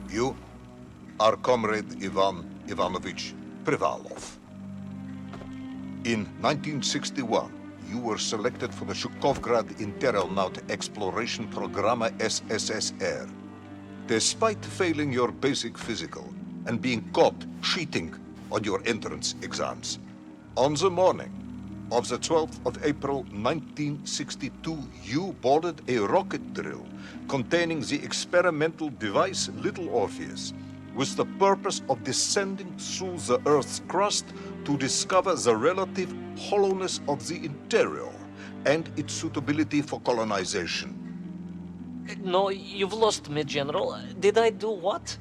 You are Comrade Ivan Ivanovich Privalov. In 1961, you were selected for the Shukovgrad Interonaut Exploration Programma SSSR. Despite failing your basic physical and being caught cheating on your entrance exams, on the morning of the 12th of April 1962, you boarded a rocket drill containing the experimental device Little Orpheus, with the purpose of descending through the Earth's crust to discover the relative hollowness of the interior and its suitability for colonization. No, you've lost me, General. Did I do what?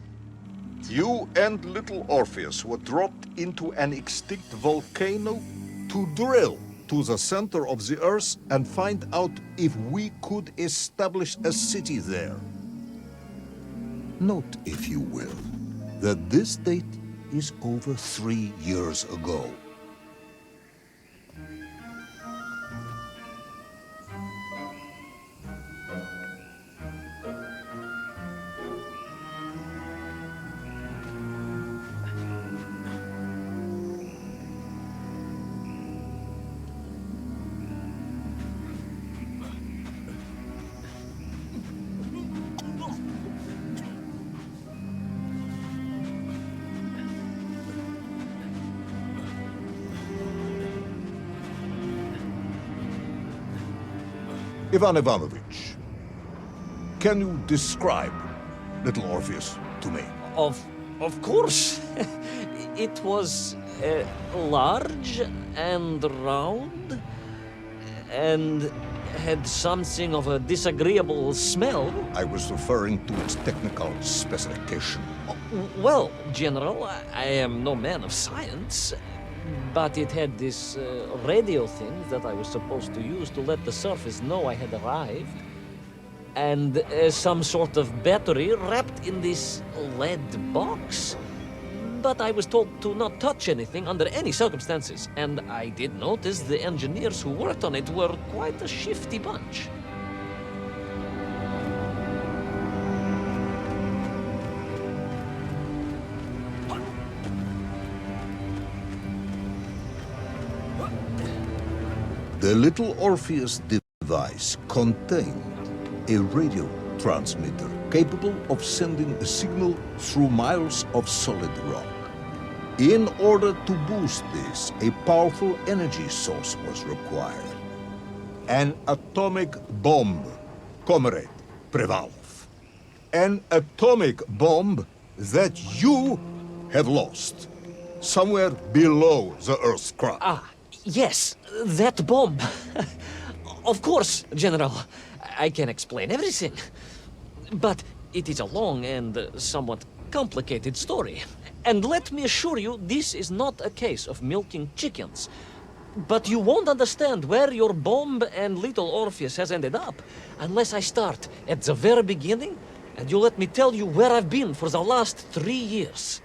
You and Little Orpheus were dropped into an extinct volcano to drill to the center of the Earth and find out if we could establish a city there. Note, if you will, that this date is over 3 years ago. Ivan Ivanovich, can you describe Little Orpheus to me? Of course. It was large and round and had something of a disagreeable smell. I was referring to its technical specification. Well, General, I am no man of science, but it had this radio thing that I was supposed to use to let the surface know I had arrived. And some sort of battery wrapped in this lead box. But I was told to not touch anything under any circumstances. And I did notice the engineers who worked on it were quite a shifty bunch. The Little Orpheus device contained a radio transmitter capable of sending a signal through miles of solid rock. In order to boost this, a powerful energy source was required. An atomic bomb, Comrade Privalov. An atomic bomb that you have lost somewhere below the Earth's crust. Ah, yes, that bomb. Of course, General. I can explain everything. But it is a long and somewhat complicated story. And let me assure you, this is not a case of milking chickens. But you won't understand where your bomb and Little Orpheus has ended up unless I start at the very beginning and you let me tell you where I've been for the last 3 years.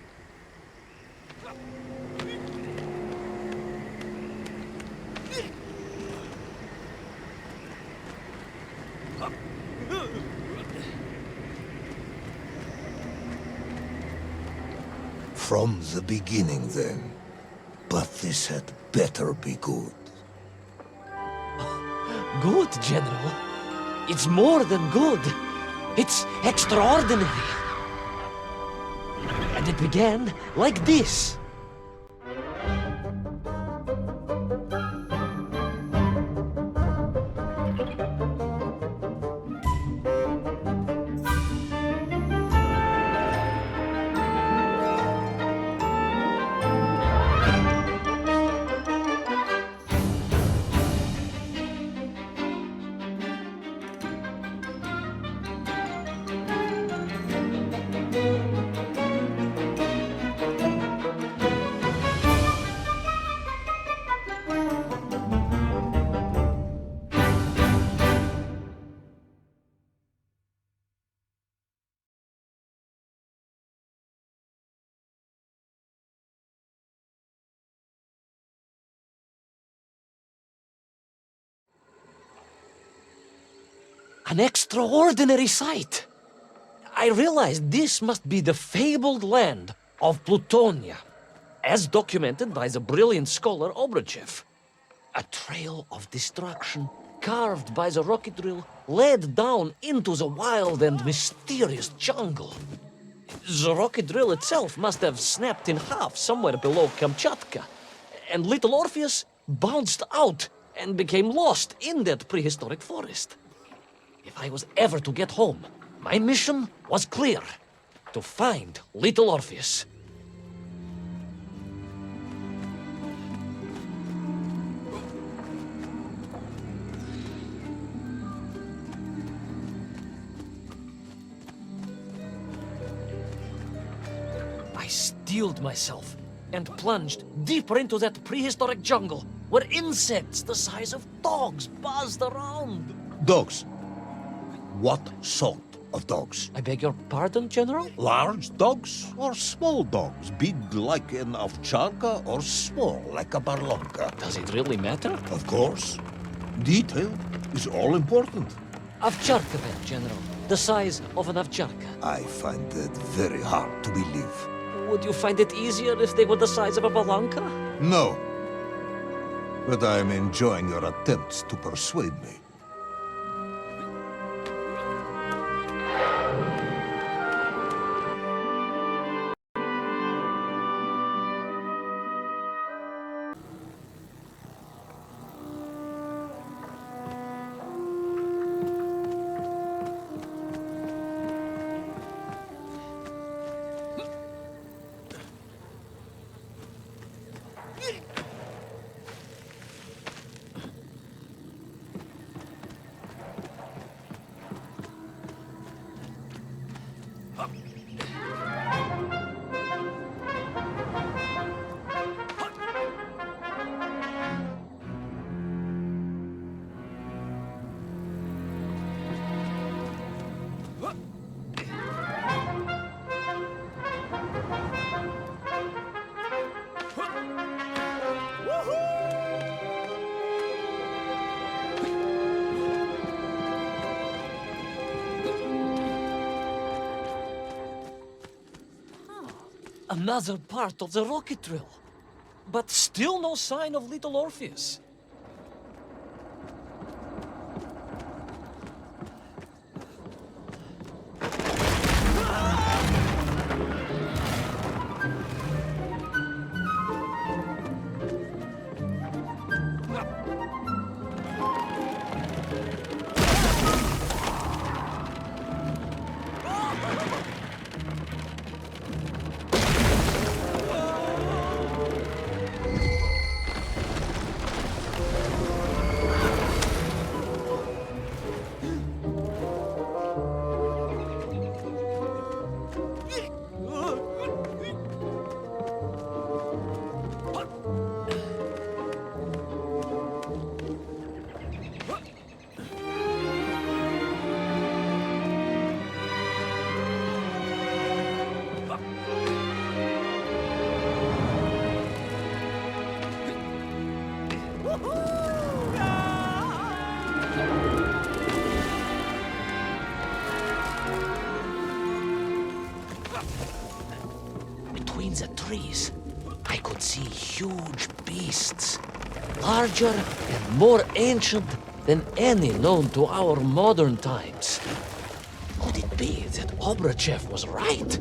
From the beginning, then. But this had better be good. Good, General. It's more than good. It's extraordinary. And it began like this. An extraordinary sight. I realized this must be the fabled land of Plutonia, as documented by the brilliant scholar Obruchev. A trail of destruction carved by the rocket drill led down into the wild and mysterious jungle. The rocket drill itself must have snapped in half somewhere below Kamchatka, and little Orpheus bounced out and became lost in that prehistoric forest. If I was ever to get home, my mission was clear: to find little Orpheus. I steeled myself and plunged deeper into that prehistoric jungle where insects the size of dogs buzzed around. Dogs. What sort of dogs? I beg your pardon, General? Large dogs or small dogs? Big like an ovcharka or small like a barlonka? Does it really matter? Of course. Detail is all important. Ovcharka then, General. The size of an ovcharka. I find that very hard to believe. Would you find it easier if they were the size of a balanka? No. But I am enjoying your attempts to persuade me. Another part of the rocket drill. But still no sign of little Orpheus. Between the trees, I could see huge beasts, larger and more ancient than any known to our modern times. Could it be that Obruchev was right?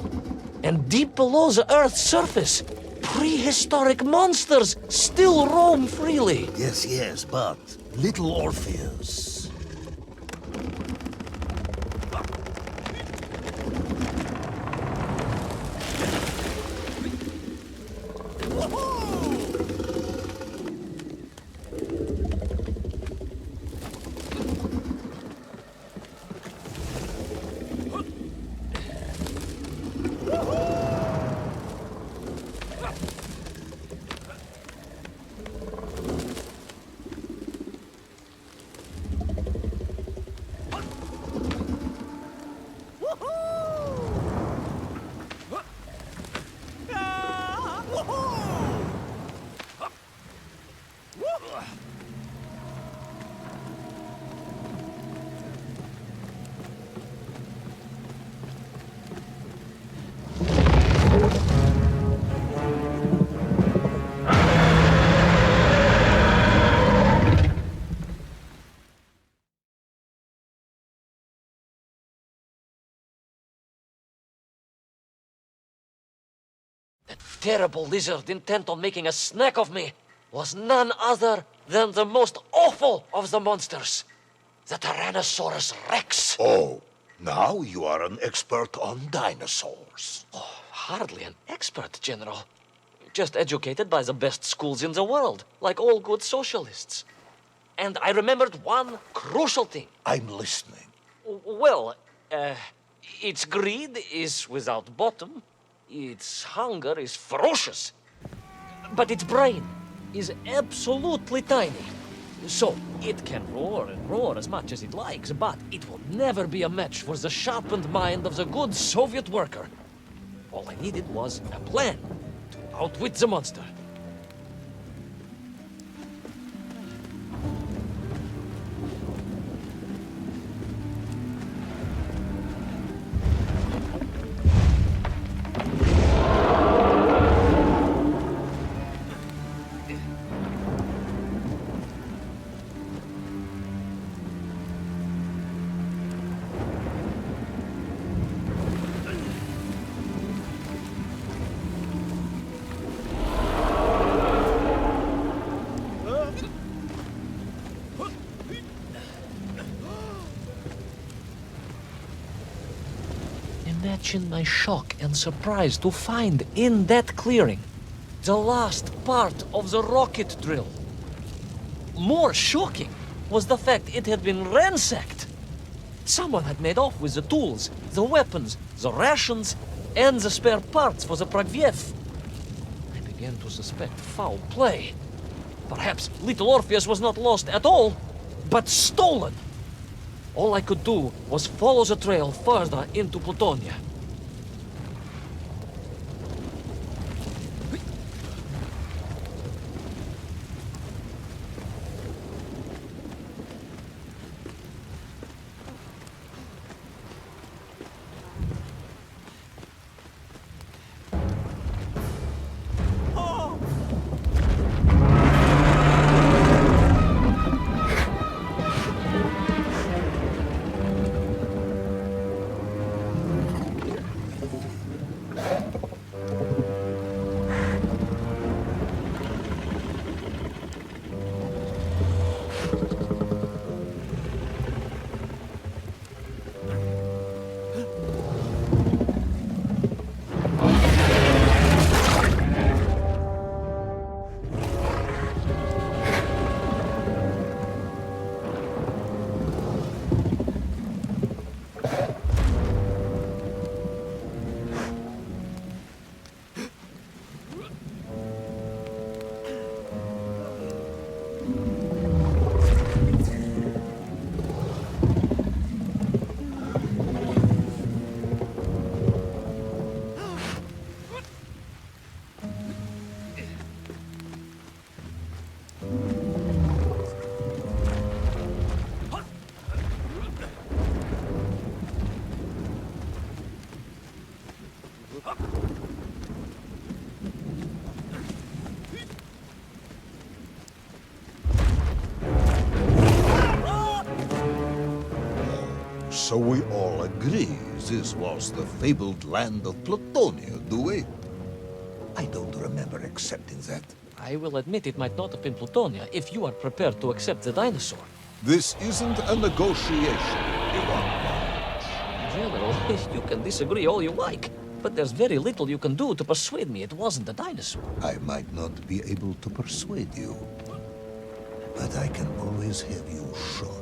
And deep below the Earth's surface, prehistoric monsters still roam freely. Yes, but little Orpheus. The terrible lizard intent on making a snack of me was none other than the most awful of the monsters, the Tyrannosaurus Rex. Oh, now you are an expert on dinosaurs. Hardly an expert, General. Just educated by the best schools in the world, like all good socialists. And I remembered one crucial thing. I'm listening. Well, its greed is without bottom, its hunger is ferocious, but its brain is absolutely tiny. So, it can roar and roar as much as it likes, but it will never be a match for the sharpened mind of the good Soviet worker. All I needed was a plan to outwit the monster. Imagine my shock and surprise to find in that clearing the last part of the rocket drill. More shocking was the fact it had been ransacked. Someone had made off with the tools, the weapons, the rations, and the spare parts for the Pragviev. I began to suspect foul play. Perhaps little Orpheus was not lost at all, but stolen. All I could do was follow the trail further into Plutonia. So we all agree this was the fabled land of Plutonia, do we? I don't remember accepting that. I will admit it might not have been Plutonia if you are prepared to accept the dinosaur. This isn't a negotiation, Ivan. General, you can disagree all you like, but there's very little you can do to persuade me it wasn't a dinosaur. I might not be able to persuade you, but I can always have you shot.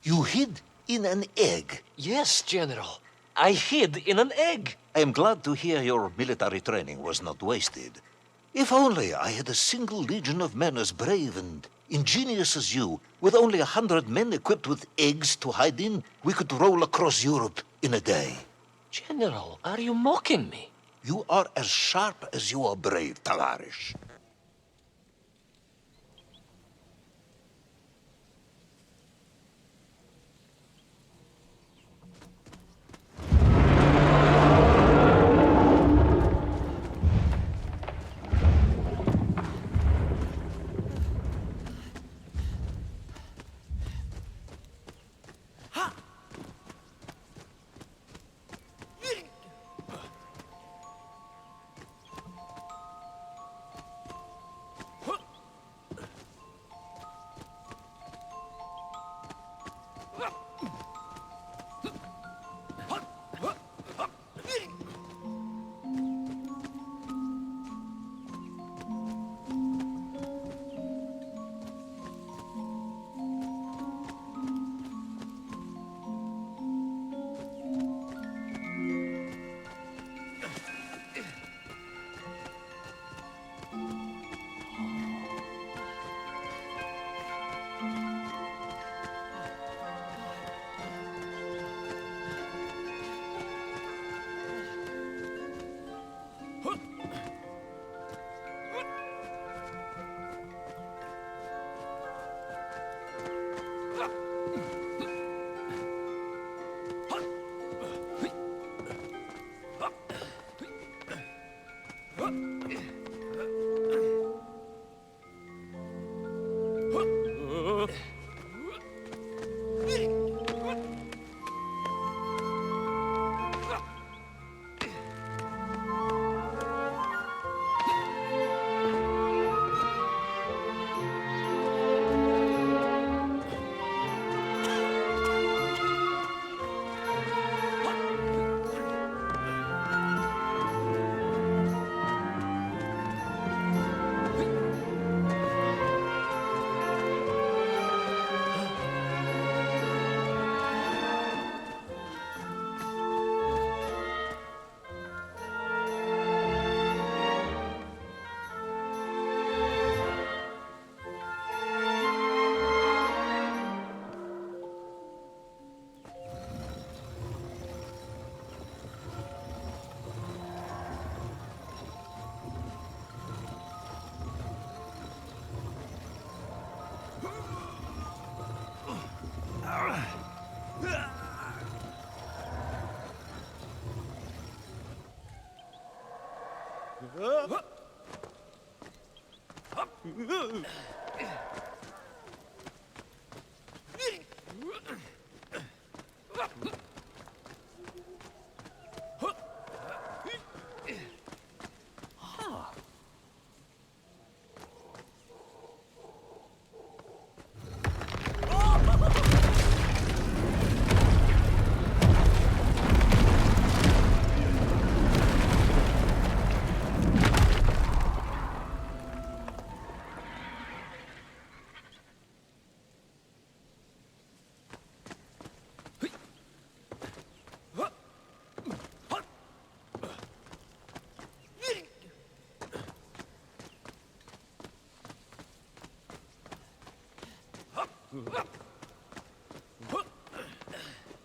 You hid in an egg. Yes, General. I hid in an egg. I am glad to hear your military training was not wasted. If only I had a single legion of men as brave and ingenious as you, with only 100 men equipped with eggs to hide in, we could roll across Europe in a day. General, are you mocking me? You are as sharp as you are brave, Tavarish.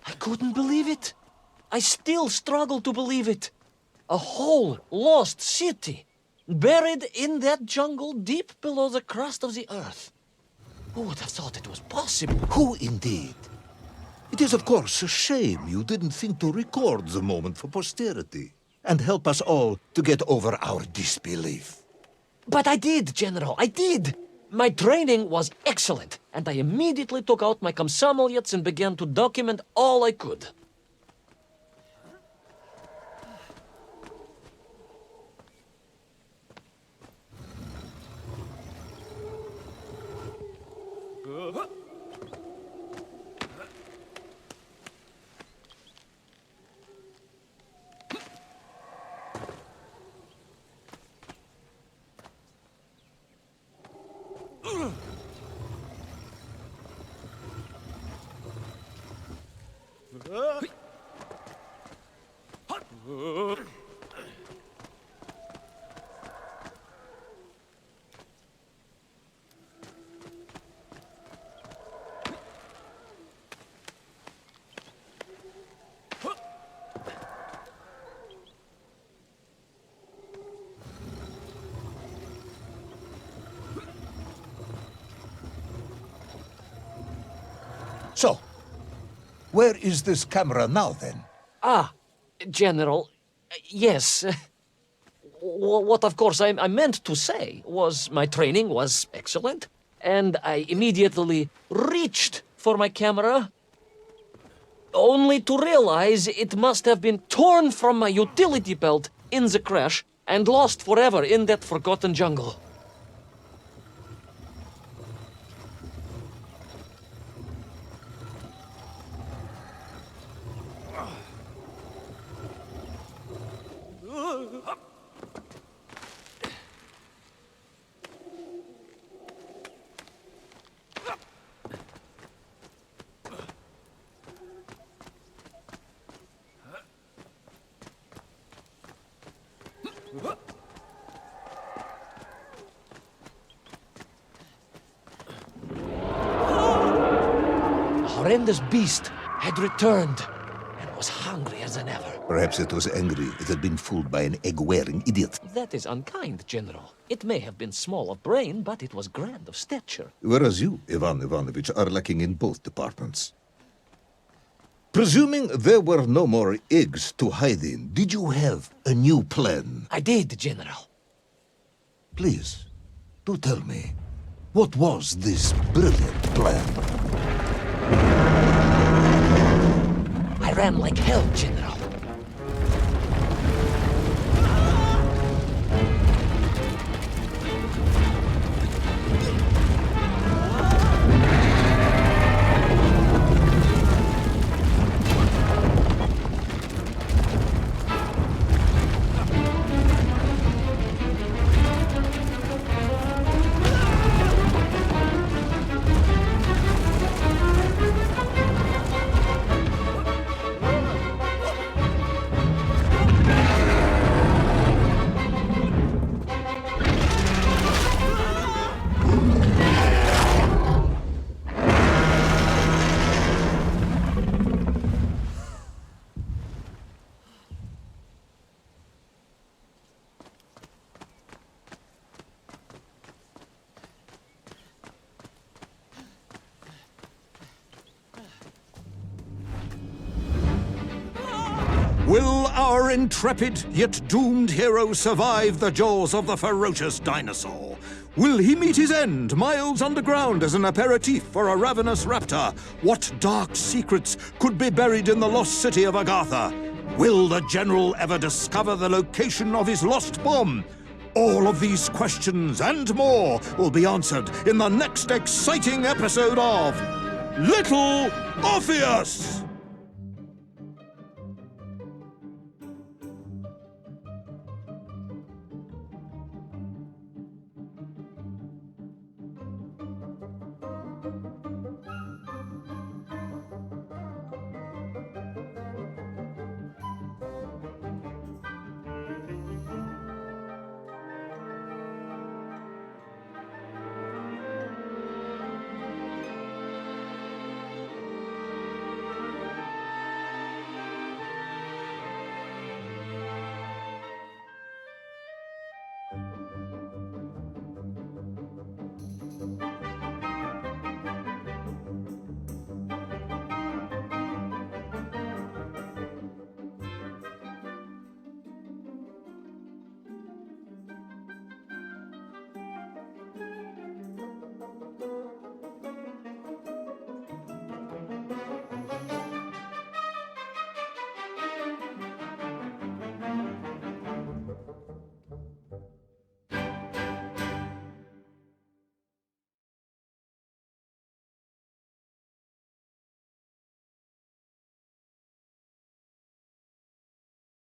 I couldn't believe it. I still struggle to believe it. A whole lost city, buried in that jungle deep below the crust of the earth. Who would have thought it was possible? Who indeed? It is, of course, a shame you didn't think to record the moment for posterity and help us all to get over our disbelief. But I did, General, I did. My training was excellent, and I immediately took out my komsomolets and began to document all I could. So, where is this camera now, then? General, yes. What, of course, I meant to say was my training was excellent, and I immediately reached for my camera, only to realize it must have been torn from my utility belt in the crash and lost forever in that forgotten jungle. The horrendous beast had returned and was hungrier than ever. Perhaps it was angry it had been fooled by an egg-wearing idiot. That is unkind, General. It may have been small of brain, but it was grand of stature. Whereas you, Ivan Ivanovich, are lacking in both departments. Presuming there were no more eggs to hide in, did you have a new plan? I did, General. Please, do tell me, what was this brilliant plan? I ran like hell, General. Will our intrepid yet doomed hero survive the jaws of the ferocious dinosaur? Will he meet his end miles underground as an aperitif for a ravenous raptor? What dark secrets could be buried in the lost city of Agatha? Will the general ever discover the location of his lost bomb? All of these questions and more will be answered in the next exciting episode of Little Orpheus!